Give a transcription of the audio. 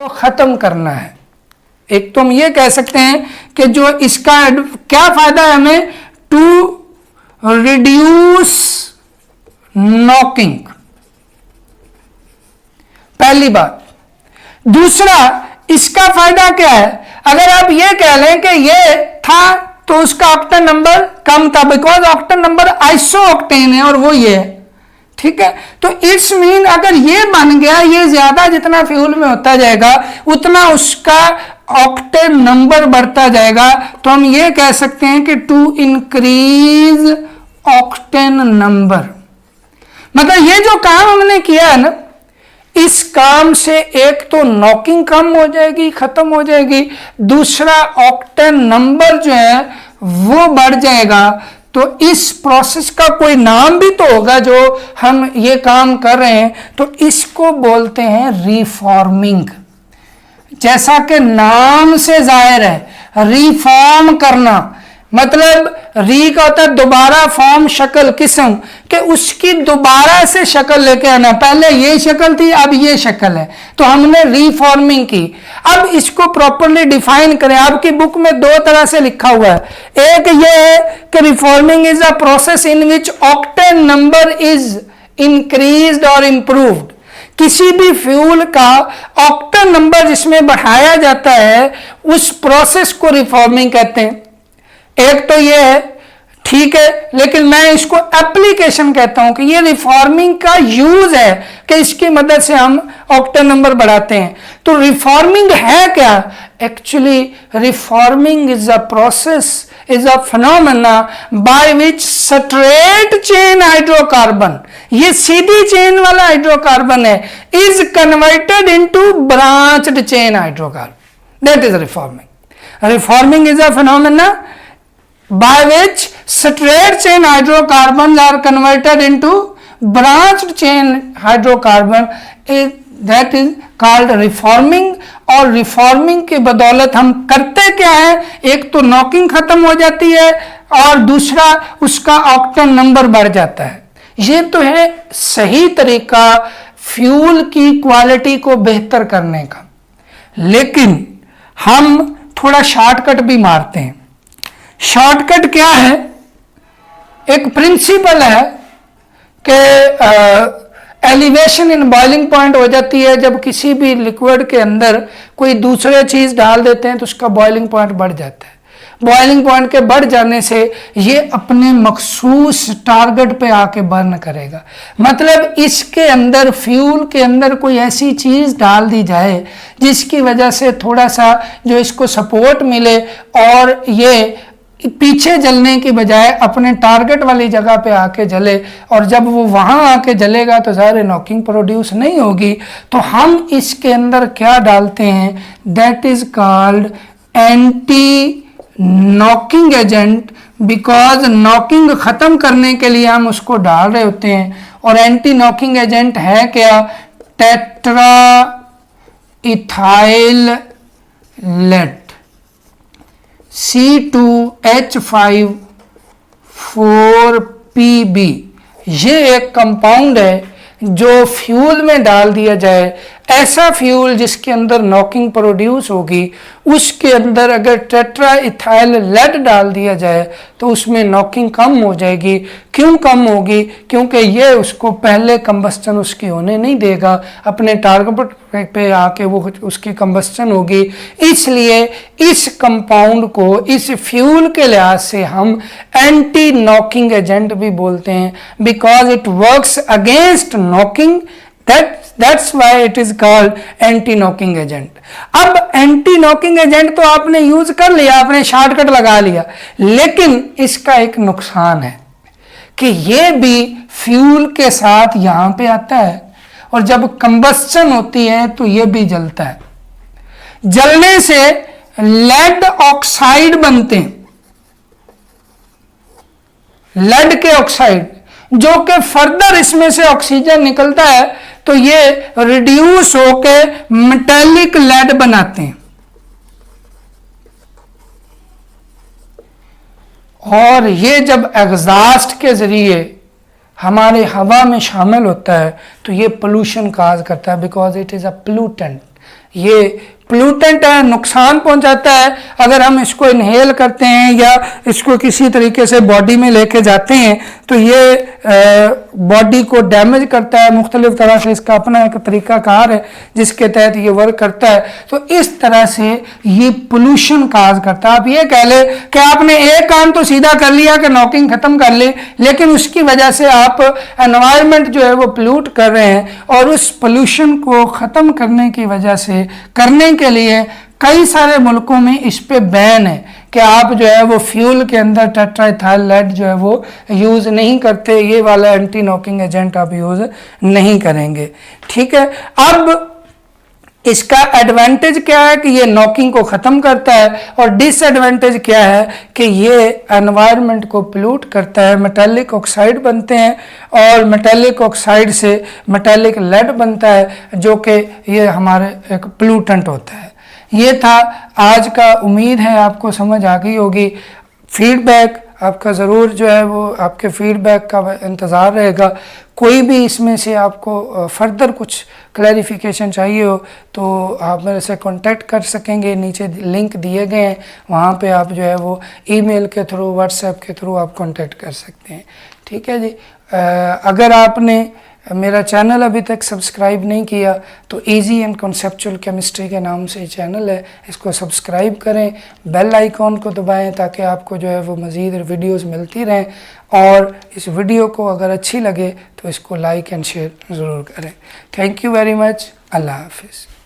खत्म करना है। एक तो हम ये कह सकते हैं कि जो इसका क्या फायदा है हमें, टू रिड्यूस नॉकिंग, पहली बात। दूसरा, इसका फायदा क्या है, अगर आप ये कह लें कि ये था तो उसका ऑक्टेन नंबर कम था, because octane number iso octane है और वो ये है, ठीक है। तो इट्स मीन अगर ये बन गया, ये ज्यादा जितना फ्यूल में होता जाएगा उतना उसका ऑक्टेन नंबर बढ़ता जाएगा। तो हम ये कह सकते हैं कि टू इंक्रीज ऑक्टेन नंबर, मतलब ये जो काम हमने किया है ना, इस काम से एक तो नॉकिंग कम हो जाएगी, खत्म हो जाएगी, दूसरा ऑक्टेन नंबर जो है वो बढ़ जाएगा। तो इस प्रोसेस का कोई नाम भी तो होगा जो हम ये काम कर रहे हैं, तो इसको बोलते हैं रिफॉर्मिंग। जैसा कि नाम से जाहिर है, रिफॉर्म करना, मतलब री का होता है दोबारा, फॉर्म शक्ल किस्म, कि उसकी दोबारा से शक्ल लेके आना। पहले ये शक्ल थी, अब ये शक्ल है, तो हमने रिफॉर्मिंग की। अब इसको प्रॉपरली डिफाइन करें। आपकी बुक में दो तरह से लिखा हुआ है, एक ये है कि reforming is a process in which octane number is increased और इंप्रूव्ड। किसी भी फ्यूल का ऑक्टेन नंबर जिसमें बढ़ाया जाता है, उस प्रोसेस को रिफॉर्मिंग कहते हैं। एक तो ये है, ठीक है, लेकिन मैं इसको एप्लीकेशन कहता हूं कि ये रिफॉर्मिंग का यूज है कि इसकी मदद से हम ऑक्टेन नंबर बढ़ाते हैं। तो रिफॉर्मिंग है क्या? Actually reforming is a process, is a phenomena by which straight chain hydrocarbon, ये सीधी चेन वाला हाइड्रोकार्बन है, is converted into branched chain hydrocarbon. That is reforming. Reforming is a phenomena by which straight chain hydrocarbons are converted into branched chain hydrocarbon, that is called reforming। और reforming की बदौलत हम करते क्या है, एक तो नॉकिंग खत्म हो जाती है और दूसरा उसका ऑक्टेन नंबर बढ़ जाता है। ये तो है सही तरीका फ्यूल की क्वालिटी को बेहतर करने का। लेकिन हम थोड़ा शॉर्टकट भी मारते हैं। शॉर्टकट क्या है? एक प्रिंसिपल है कि एलिवेशन इन बॉइलिंग पॉइंट हो जाती है जब किसी भी लिक्विड के अंदर कोई दूसरे चीज डाल देते हैं तो उसका बॉइलिंग पॉइंट बढ़ जाता है। बॉइलिंग पॉइंट के बढ़ जाने से ये अपने मखसूस टारगेट पे आके बर्न करेगा। मतलब इसके अंदर, फ्यूल के अंदर कोई ऐसी चीज डाल दी जाए जिसकी वजह से थोड़ा सा जो इसको सपोर्ट मिले और ये पीछे जलने की बजाय अपने टारगेट वाली जगह पे आके जले, और जब वो वहां आके जलेगा तो ज़ाहिर नॉकिंग प्रोड्यूस नहीं होगी। तो हम इसके अंदर क्या डालते हैं, that is called anti knocking agent, because knocking खत्म करने के लिए हम उसको डाल रहे होते हैं। और एंटी नॉकिंग एजेंट है क्या? Tetra ethyl lead, C2H5 4Pb। ये एक कंपाउंड है जो फ्यूल में डाल दिया जाए, ऐसा फ्यूल जिसके अंदर नॉकिंग प्रोड्यूस होगी, उसके अंदर अगर टेट्रा इथाइल लेड डाल दिया जाए तो उसमें नॉकिंग कम हो जाएगी। क्यों कम होगी? क्योंकि ये उसको पहले कंबस्टन उसकी होने नहीं देगा, अपने टारगेट पे आके वो उसकी कंबस्टन होगी। इसलिए इस कंपाउंड को इस फ्यूल के लिहाज से हम एंटी नॉकिंग एजेंट भी बोलते हैं, because it works against knocking. That's why it is called anti knocking agent. अब एंटी नॉकिंग एजेंट तो आपने यूज कर लिया, आपने शॉर्टकट लगा लिया, लेकिन इसका एक नुकसान है कि ये भी फ्यूल के साथ यहां पे आता है और जब कंबस्टन होती है तो ये भी जलता है। जलने से लेड ऑक्साइड बनते हैं, लेड के ऑक्साइड, जो कि फर्दर इसमें से ऑक्सीजन निकलता है तो ये रिड्यूस होके मेटेलिक लेड बनाते हैं। और ये जब एग्जॉस्ट के जरिए हमारे हवा में शामिल होता है तो ये पोल्यूशन काज करता है, because it is a pollutant. ये पोल्यूटेंट है, नुकसान पहुंचाता है। अगर हम इसको इनहेल करते हैं या इसको किसी तरीके से बॉडी में लेके जाते हैं तो ये बॉडी को डैमेज करता है। मुख्तलिफ तरह से इसका अपना एक तरीकाकार है जिसके तहत ये वर्क करता है। तो इस तरह से ये पोल्यूशन काज करता है। आप ये कह ले कि आपने एक काम तो सीधा कर लिया कि नॉकिंग खत्म कर ली, लेकिन उसकी वजह से आप एनवायरनमेंट जो है वो पोल्यूट कर रहे हैं, और उस पोल्यूशन को ख़त्म करने की वजह से करने के लिए कई सारे मुल्कों में इस पे बैन है कि आप जो है वो फ्यूल के अंदर टेट्राइथाइल लेड जो है वो यूज़ नहीं करते, ये वाला एंटी नॉकिंग एजेंट आप यूज़ नहीं करेंगे। ठीक है, अब इसका एडवांटेज क्या है कि ये नॉकिंग को ख़त्म करता है, और डिसएडवांटेज क्या है कि ये एनवायरनमेंट को पोल्यूट करता है। मेटालिक ऑक्साइड बनते हैं और मेटालिक ऑक्साइड से मेटालिक लेड बनता है जो कि ये हमारे एक पोल्यूटेंट होता है। ये था आज का, उम्मीद है आपको समझ आ गई होगी। फीडबैक आपका ज़रूर जो है वो आपके फीडबैक का इंतज़ार रहेगा। कोई भी इसमें से आपको फर्दर कुछ क्लैरिफिकेशन चाहिए हो तो आप मेरे से कांटेक्ट कर सकेंगे, नीचे लिंक दिए गए हैं, वहाँ पे आप जो है वो ईमेल के थ्रू, व्हाट्सएप के थ्रू आप कांटेक्ट कर सकते हैं। ठीक है जी। अगर आपने मेरा चैनल अभी तक सब्सक्राइब नहीं किया तो इजी एंड कॉन्सेप्चुअल केमिस्ट्री के नाम से चैनल है, इसको सब्सक्राइब करें, बेल आइकॉन को दबाएं ताकि आपको जो है वो मज़ीद वीडियोस मिलती रहें। और इस वीडियो को अगर अच्छी लगे तो इसको लाइक एंड शेयर ज़रूर करें। Thank you very much. अल्लाह हाफिज़।